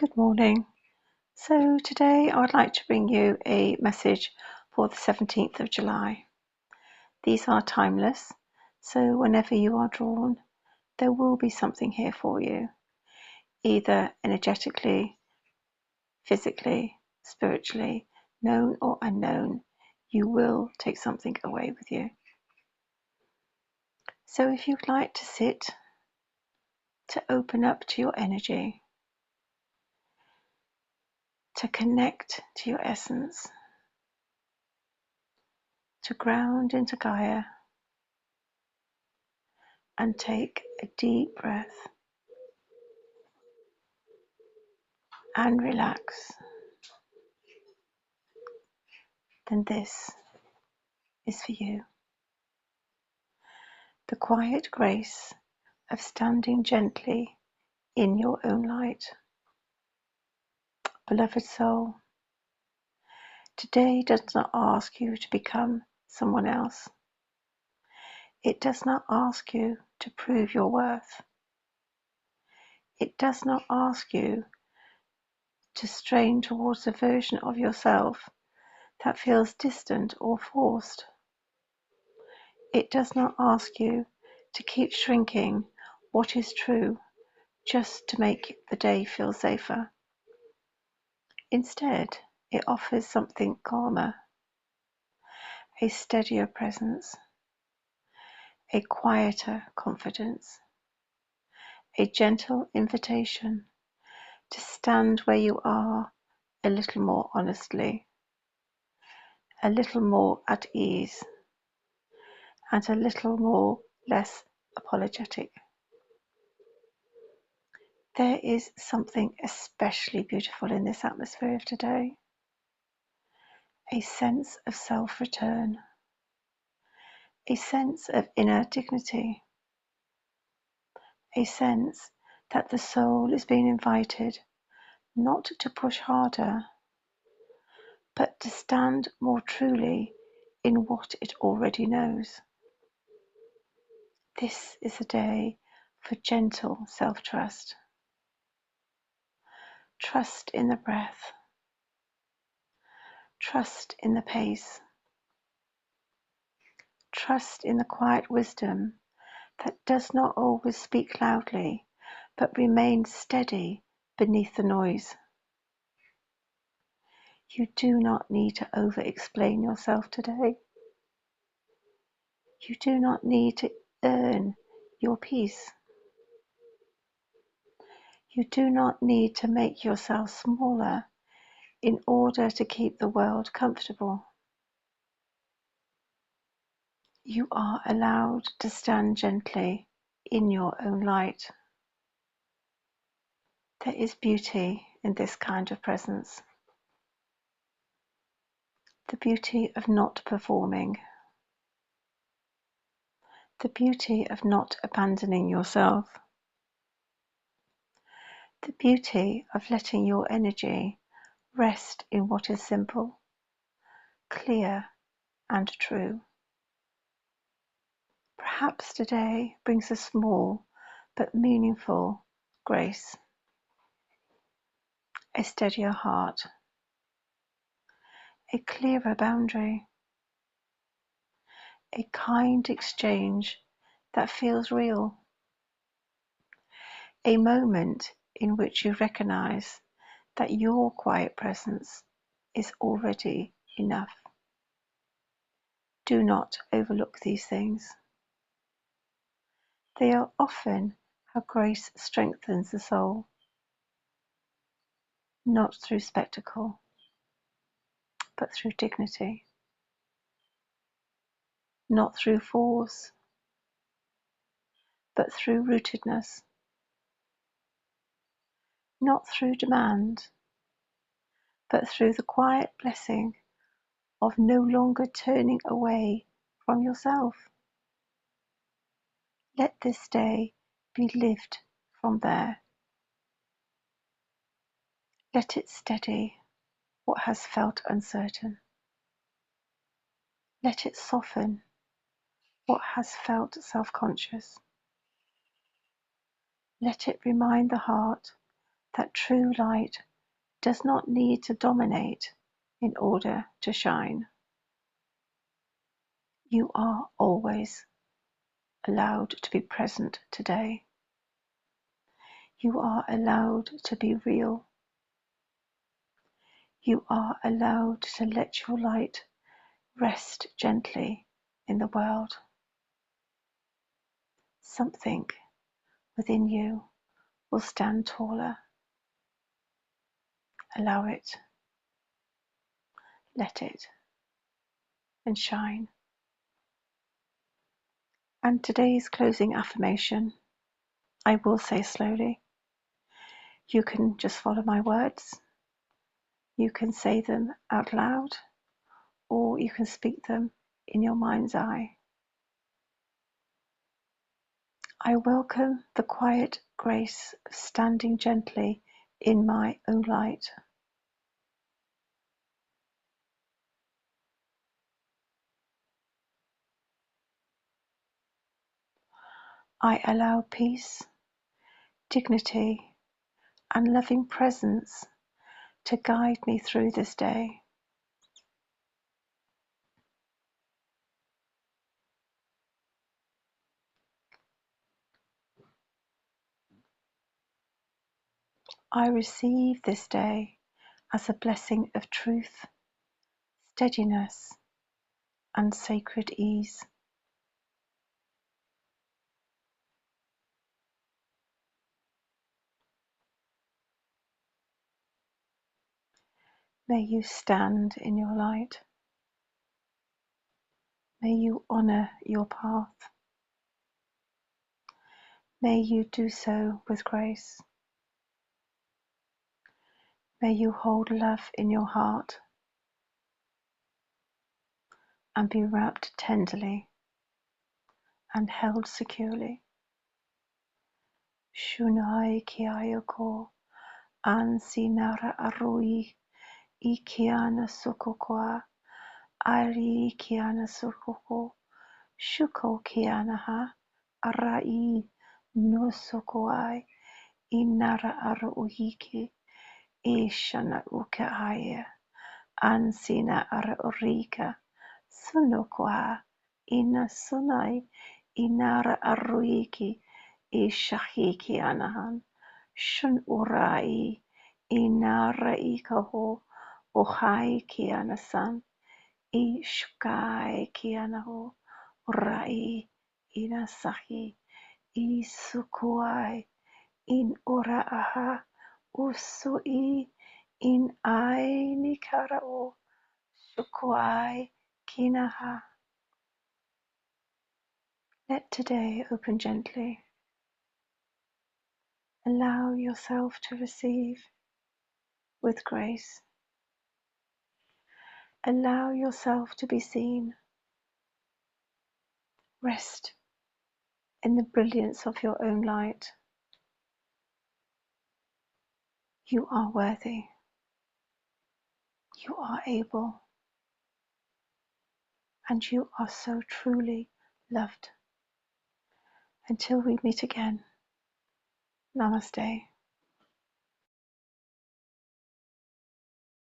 Good morning. So today I would like to bring you a message for the 17th of July. These are timeless, so whenever you are drawn, there will be something here for you, either energetically, physically, spiritually, known or unknown. You will take something away with you. So if you'd like to sit, to open up to your energy, to connect to your essence, to ground into Gaia, and take a deep breath and relax, then this is for you. The quiet grace of standing gently in your own light. Beloved soul, today does not ask you to become someone else. It does not ask you to prove your worth. It does not ask you to strain towards a version of yourself that feels distant or forced. It does not ask you to keep shrinking what is true just to make the day feel safer. Instead, it offers something calmer, a steadier presence, a quieter confidence, a gentle invitation to stand where you are a little more honestly, a little more at ease, and a little more less apologetic. There is something especially beautiful in this atmosphere of today. A sense of self-return, a sense of inner dignity, a sense that the soul is being invited not to push harder, but to stand more truly in what it already knows. This is a day for gentle self-trust. Trust in the breath, trust in the pace, trust in the quiet wisdom that does not always speak loudly, but remains steady beneath the noise. You do not need to over-explain yourself today. You do not need to earn your peace. You do not need to make yourself smaller in order to keep the world comfortable. You are allowed to stand gently in your own light. There is beauty in this kind of presence. The beauty of not performing. The beauty of not abandoning yourself. The beauty of letting your energy rest in what is simple, clear, and true. Perhaps today brings a small but meaningful grace, a steadier heart, a clearer boundary, a kind exchange that feels real, a moment in which you recognize that your quiet presence is already enough. Do not overlook these things. They are often how grace strengthens the soul, not through spectacle, but through dignity, not through force, but through rootedness, not through demand, but through the quiet blessing of no longer turning away from yourself. Let this day be lived from there. Let it steady what has felt uncertain. Let it soften what has felt self-conscious. Let it remind the heart that true light does not need to dominate in order to shine. You are always allowed to be present today. You are allowed to be real. You are allowed to let your light rest gently in the world. Something within you will stand taller. Allow it, let it, and shine. And today's closing affirmation, I will say slowly. You can just follow my words. You can say them out loud, or you can speak them in your mind's eye. I welcome the quiet grace of standing gently in my own light. I allow peace, dignity, and loving presence to guide me through this day. I receive this day as a blessing of truth, steadiness, and sacred ease. May you stand in your light. May you honor your path. May you do so with grace. May you hold love in your heart and be wrapped tenderly and held securely. Shunai kiayoko an sinara arui ikiana sukokoa ari kiana sukoko shuko kiana ha arai no sokoai inara aruhiki ishana ukaaya ansina ara urika sunokoa ina sunai inara aruiki ishahiki anahan shun urai inara ikaho ohai kianasan ishukai kianaho urai inasahi isukuai in ora aha usui in ai nikarao shukuai kinaha. Let today open gently. Allow yourself to receive with grace. Allow yourself to be seen. Rest in the brilliance of your own light. You are worthy. You are able. And you are so truly loved. Until we meet again, Namaste.